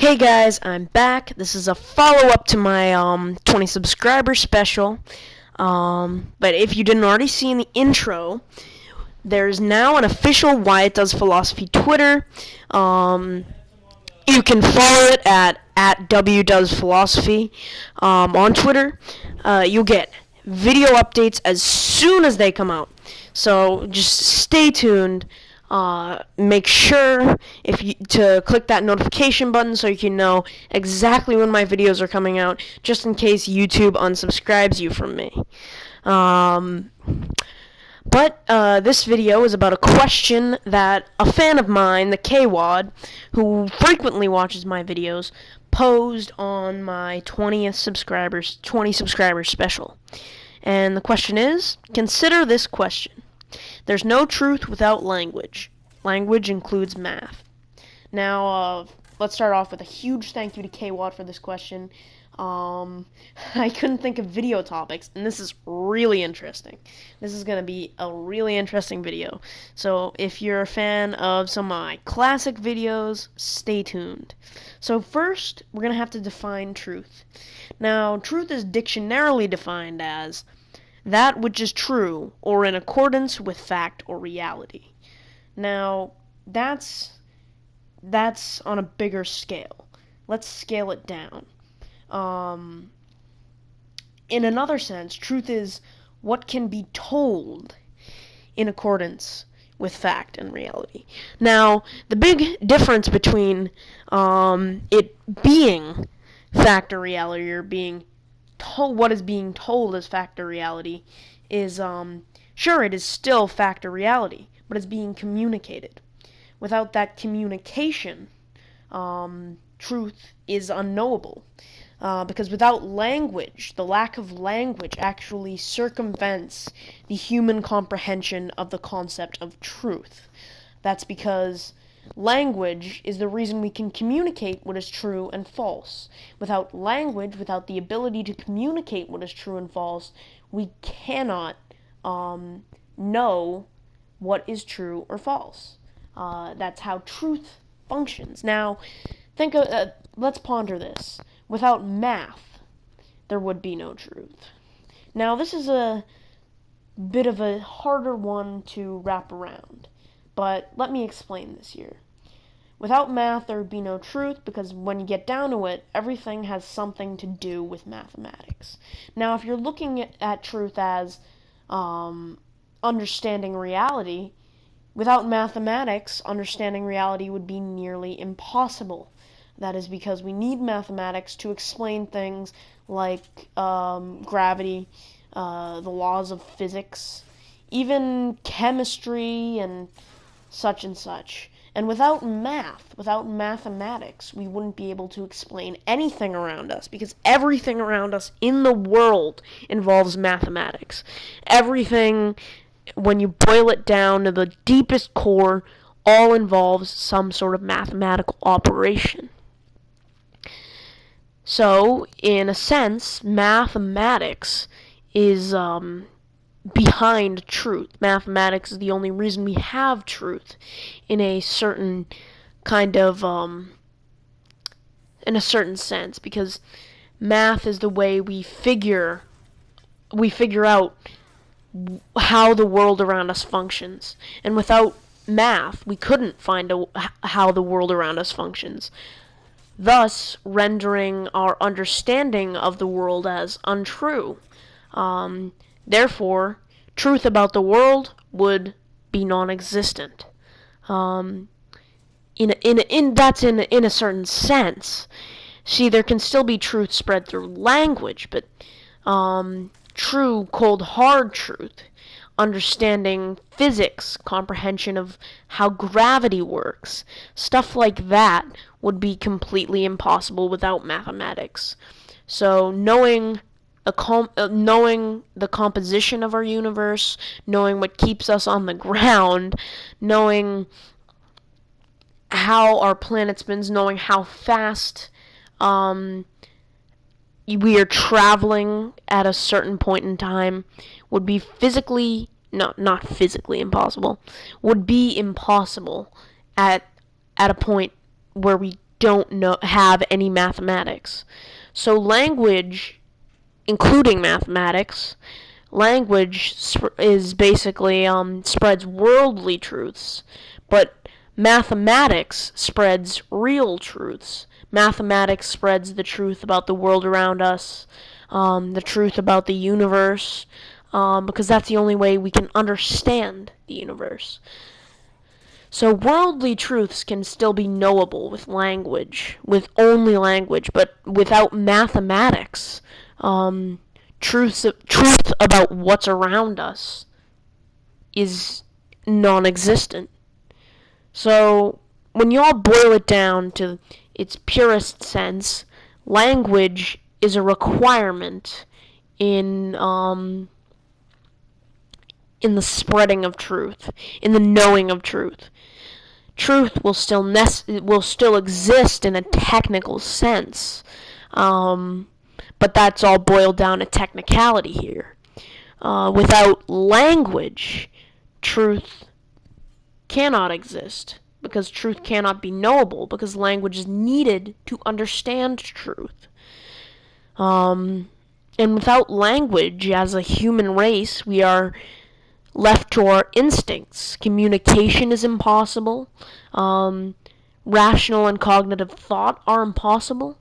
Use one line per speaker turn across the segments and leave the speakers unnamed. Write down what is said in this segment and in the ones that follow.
Hey guys, I'm back. This is a follow-up to my 20 subscriber special. But if you didn't already see in the intro, there's now an official Wyatt Does Philosophy Twitter. You can follow it at WDoesPhilosophy on Twitter. You'll get video updates as soon as they come out. So just stay tuned. Make sure to click that notification button so you can know exactly when my videos are coming out, just in case YouTube unsubscribes you from me. But this video is about a question that a fan of mine, the KWAD, who frequently watches my videos, posed on my 20 subscriber special. And the question is, consider this question. There's no truth without language. Language includes math. Now, let's start off with a huge thank you to KWAD for this question. I couldn't think of video topics, and this is really interesting. This is going to be a really interesting video. So if you're a fan of some of my classic videos, stay tuned. So first, we're going to have to define truth. Now, truth is dictionarily defined as that which is true or in accordance with fact or reality. Now, that's on a bigger scale. Let's scale it down. In another sense, truth is what can be told in accordance with fact and reality. Now, the big difference between it being fact or reality, or being told, what is being told as fact or reality, is sure, it is still fact or reality, but it's being communicated. Without that communication, truth is unknowable. Because without language, the lack of language actually circumvents the human comprehension of the concept of truth. That's because language is the reason we can communicate what is true and false. Without language, without the ability to communicate what is true and false, we cannot know what is true or false. That's how truth functions. Now, let's ponder this. Without math, there would be no truth. Now, this is a bit of a harder one to wrap around, but let me explain this here. Without math, there would be no truth, because when you get down to it, everything has something to do with mathematics. Now, if you're looking at truth as understanding reality, without mathematics, understanding reality would be nearly impossible. That is because we need mathematics to explain things like gravity, the laws of physics, even chemistry, and such and such. And without math, without mathematics, we wouldn't be able to explain anything around us, because everything around us in the world involves mathematics. Everything, when you boil it down to the deepest core, all involves some sort of mathematical operation. So, in a sense, mathematics is behind truth. Mathematics is the only reason we have truth in a certain kind of, in a certain sense, because math is the way we figure out how the world around us functions. And without math, we couldn't find how the world around us functions, thus rendering our understanding of the world as untrue. Therefore, truth about the world would be non-existent. That's in a certain sense. See, there can still be truth spread through language, but true, cold, hard truth, understanding physics, comprehension of how gravity works, stuff like that would be completely impossible without mathematics. So knowing the composition of our universe, knowing what keeps us on the ground, knowing how our planet spins, knowing how fast we are traveling at a certain point in time would be not physically impossible, would be impossible at a point where we don't have any mathematics. So language, including mathematics, language is basically spreads worldly truths, but mathematics spreads real truths. Mathematics spreads the truth about the world around us, the truth about the universe, because that's the only way we can understand the universe. So worldly truths can still be knowable with language, with only language, but without mathematics, truth about what's around us is non-existent. So when you all boil it down to its purest sense, language is a requirement in the spreading of truth, in the knowing of truth. Truth will still exist in a technical sense, but that's all boiled down to technicality here. Without language, truth cannot exist, because truth cannot be knowable, because language is needed to understand truth. And without language, as a human race, we are left to our instincts. Communication is impossible. Rational and cognitive thought are impossible.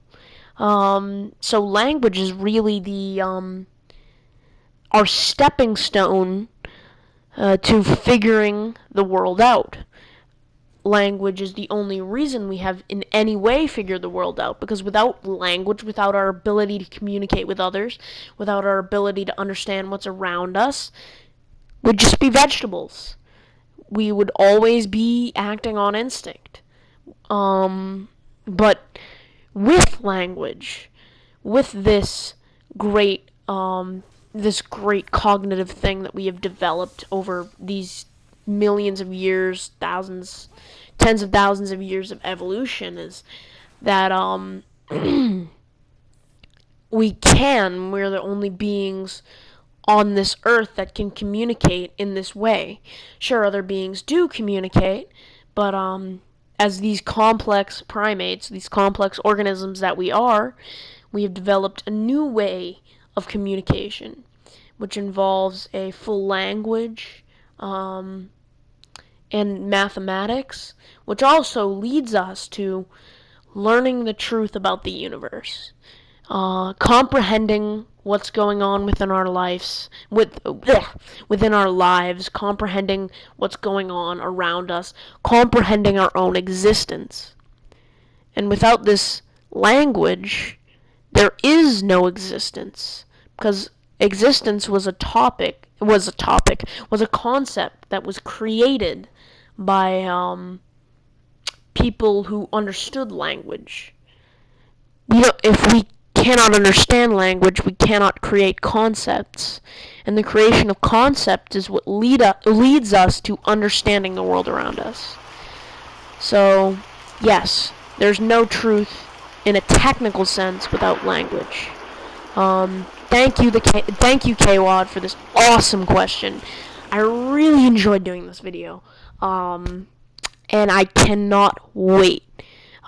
So language is really our stepping stone to figuring the world out. Language is the only reason we have in any way figured the world out, because without language, without our ability to communicate with others, without our ability to understand what's around us, would just be vegetables. We would always be acting on instinct. But with language, with this great cognitive thing that we have developed over these millions of years, thousands, tens of thousands of years of evolution, is that we're the only beings on this earth that can communicate in this way. Sure, other beings do communicate, but as these complex primates, these complex organisms that we are, we have developed a new way of communication, which involves a full language and mathematics, which also leads us to learning the truth about the universe, comprehending what's going on within our lives, comprehending what's going on around us, comprehending our own existence. And without this language, there is no existence, because existence was a concept that was created by people who understood language. If we cannot understand language, we cannot create concepts. And the creation of concepts is what leads us to understanding the world around us. So, yes, there's no truth in a technical sense without language. Thank you, KWAD, for this awesome question. I really enjoyed doing this video. And I cannot wait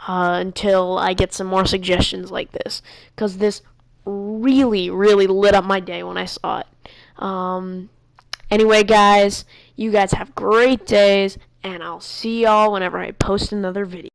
until I get some more suggestions like this, because this really, really lit up my day when I saw it. Anyway, guys, you guys have great days, and I'll see y'all whenever I post another video.